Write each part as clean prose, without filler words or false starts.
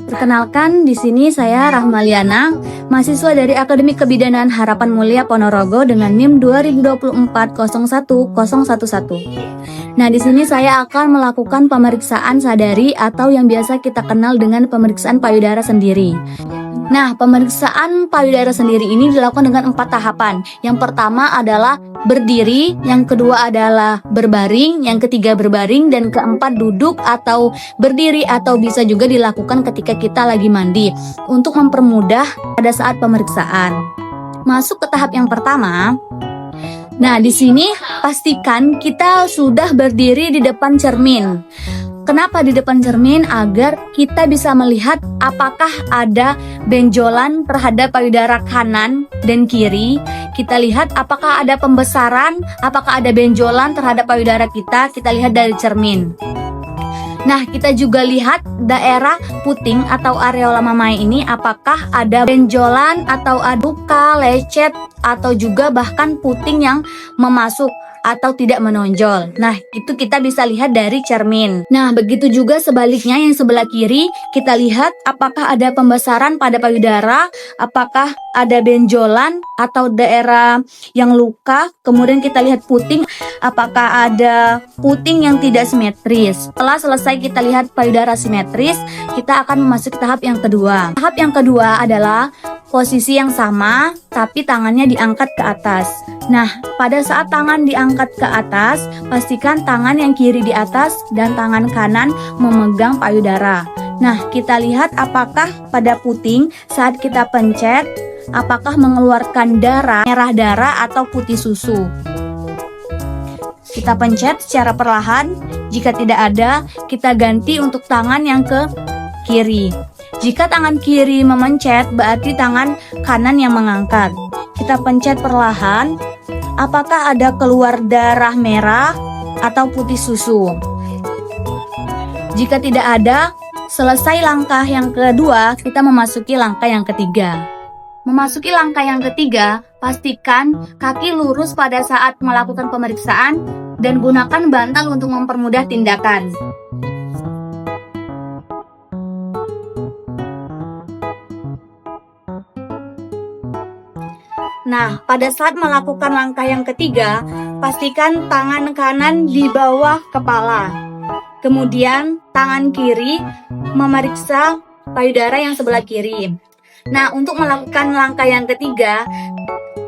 Perkenalkan, di sini saya Rahmaliana, mahasiswa dari Akademi Kebidanan Harapan Mulia Ponorogo dengan NIM 2024 01011. Nah, di sini saya akan melakukan pemeriksaan sadari atau yang biasa kita kenal dengan pemeriksaan payudara sendiri. Nah, pemeriksaan payudara sendiri ini dilakukan dengan 4 tahapan. Yang pertama adalah berdiri, yang kedua adalah berbaring, yang ketiga berbaring, dan keempat duduk atau berdiri atau bisa juga dilakukan ketika kita lagi mandi untuk mempermudah pada saat pemeriksaan. Masuk ke tahap yang pertama. Nah, di sini pastikan kita sudah berdiri di depan cermin. Kenapa di depan cermin? Agar kita bisa melihat apakah ada benjolan terhadap payudara kanan dan kiri. Kita lihat apakah ada pembesaran, apakah ada benjolan terhadap payudara kita. Kita lihat dari cermin. Nah, kita juga lihat daerah puting atau areola mamae ini apakah ada benjolan atau ada luka, lecet, atau juga bahkan puting yang memasuk atau tidak menonjol. Nah, itu kita bisa lihat dari cermin. Nah, begitu juga sebaliknya yang sebelah kiri, kita lihat apakah ada pembesaran pada payudara, apakah ada benjolan atau daerah yang luka. Kemudian kita lihat puting, apakah ada puting yang tidak simetris. Setelah selesai kita lihat payudara simetris, kita akan memasuki tahap yang kedua. Tahap yang kedua adalah posisi yang sama, tapi tangannya diangkat ke atas. Nah, pada saat tangan diangkat ke atas, pastikan tangan yang kiri di atas dan tangan kanan memegang payudara. Nah, kita lihat apakah pada puting saat kita pencet, apakah mengeluarkan darah, merah darah atau putih susu. Kita pencet secara perlahan, jika tidak ada, kita ganti untuk tangan yang ke kiri. Jika tangan kiri memencet, berarti tangan kanan yang mengangkat. Kita pencet perlahan, apakah ada keluar darah merah atau putih susu. Jika tidak ada, selesai langkah yang kedua, kita memasuki langkah yang ketiga. Memasuki langkah yang ketiga, pastikan kaki lurus pada saat melakukan pemeriksaan dan gunakan bantal untuk mempermudah tindakan. Nah, pada saat melakukan langkah yang ketiga, pastikan tangan kanan di bawah kepala. Kemudian, tangan kiri memeriksa payudara yang sebelah kiri. Nah, untuk melakukan langkah yang ketiga,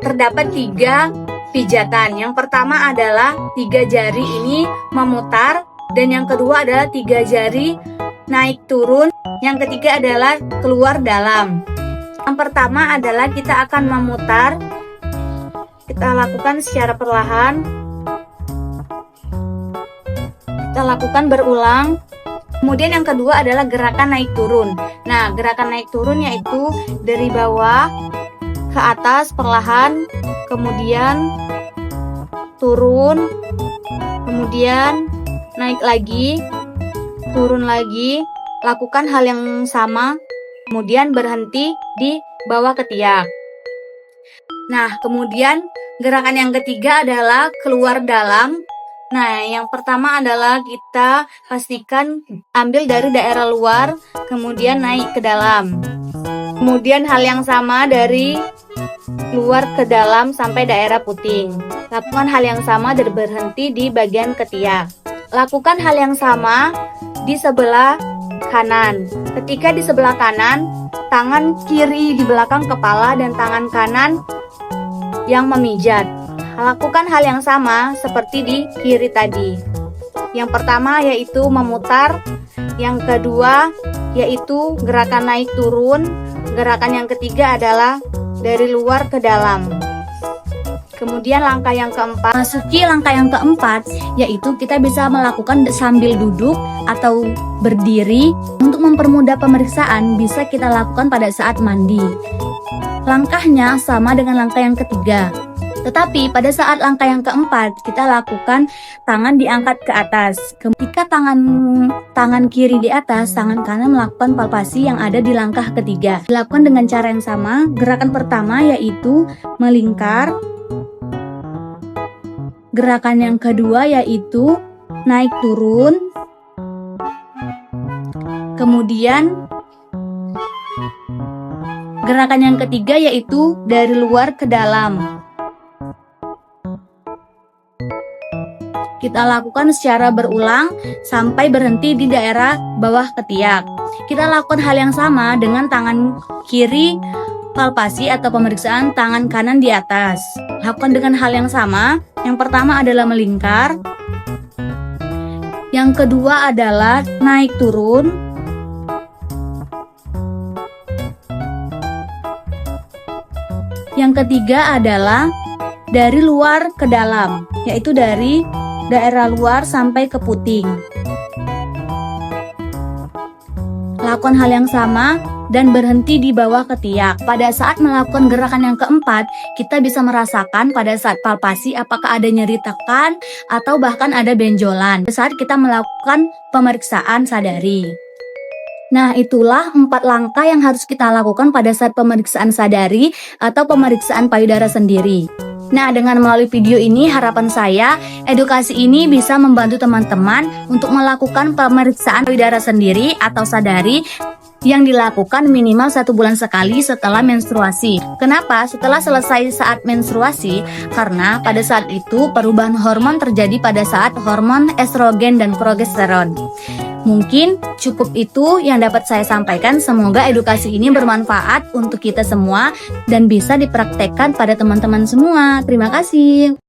terdapat 3 pijatan. Yang pertama adalah 3 jari ini memutar, dan yang kedua adalah 3 jari naik turun, yang ketiga adalah keluar dalam. Yang pertama adalah kita akan memutar. Kita lakukan secara perlahan. Kita lakukan berulang. Kemudian yang kedua adalah gerakan naik turun. Nah, gerakan naik turun yaitu dari bawah ke atas perlahan, kemudian turun, kemudian naik lagi, turun lagi. Lakukan hal yang sama, kemudian berhenti di bawah ketiak. Nah, kemudian gerakan yang ketiga adalah keluar dalam. Nah, yang pertama adalah kita pastikan ambil dari daerah luar, kemudian naik ke dalam. Kemudian hal yang sama dari luar ke dalam sampai daerah puting. Lakukan hal yang sama dan berhenti di bagian ketiak. Lakukan hal yang sama di sebelah kanan. Ketika di sebelah kanan, tangan kiri di belakang kepala dan tangan kanan yang memijat. Lakukan hal yang sama seperti di kiri tadi. Yang pertama yaitu memutar, yang kedua yaitu gerakan naik turun, gerakan yang ketiga adalah dari luar ke dalam. Kemudian langkah yang keempat, masuki langkah yang keempat, yaitu kita bisa melakukan sambil duduk atau berdiri. Untuk mempermudah pemeriksaan, bisa kita lakukan pada saat mandi. Langkahnya sama dengan langkah yang ketiga. Tetapi pada saat langkah yang keempat, kita lakukan tangan diangkat ke atas. Ketika tangan kiri di atas, tangan kanan melakukan palpasi yang ada di langkah ketiga. Dilakukan dengan cara yang sama. Gerakan pertama yaitu melingkar. Gerakan yang kedua yaitu naik turun. Kemudian Gerakan yang ketiga yaitu dari luar ke dalam. Kita lakukan secara berulang sampai berhenti di daerah bawah ketiak. Kita lakukan hal yang sama dengan tangan kiri, palpasi atau pemeriksaan tangan kanan di atas. Lakukan dengan hal yang sama. Yang pertama adalah melingkar. Yang kedua adalah naik turun. Yang ketiga adalah dari luar ke dalam, yaitu dari daerah luar sampai ke puting. Lakukan hal yang sama dan berhenti di bawah ketiak. Pada saat melakukan gerakan yang keempat, kita bisa merasakan pada saat palpasi apakah ada nyeri tekan atau bahkan ada benjolan saat kita melakukan pemeriksaan sadari. Nah, itulah 4 langkah yang harus kita lakukan pada saat pemeriksaan sadari atau pemeriksaan payudara sendiri. Nah, dengan melalui video ini, harapan saya, edukasi ini bisa membantu teman-teman untuk melakukan pemeriksaan payudara sendiri atau sadari yang dilakukan minimal 1 bulan sekali setelah menstruasi. Kenapa? Setelah selesai saat menstruasi, karena pada saat itu perubahan hormon terjadi pada saat hormon estrogen dan progesteron. Mungkin cukup itu yang dapat saya sampaikan. Semoga edukasi ini bermanfaat untuk kita semua dan bisa dipraktekkan pada teman-teman semua. Terima kasih.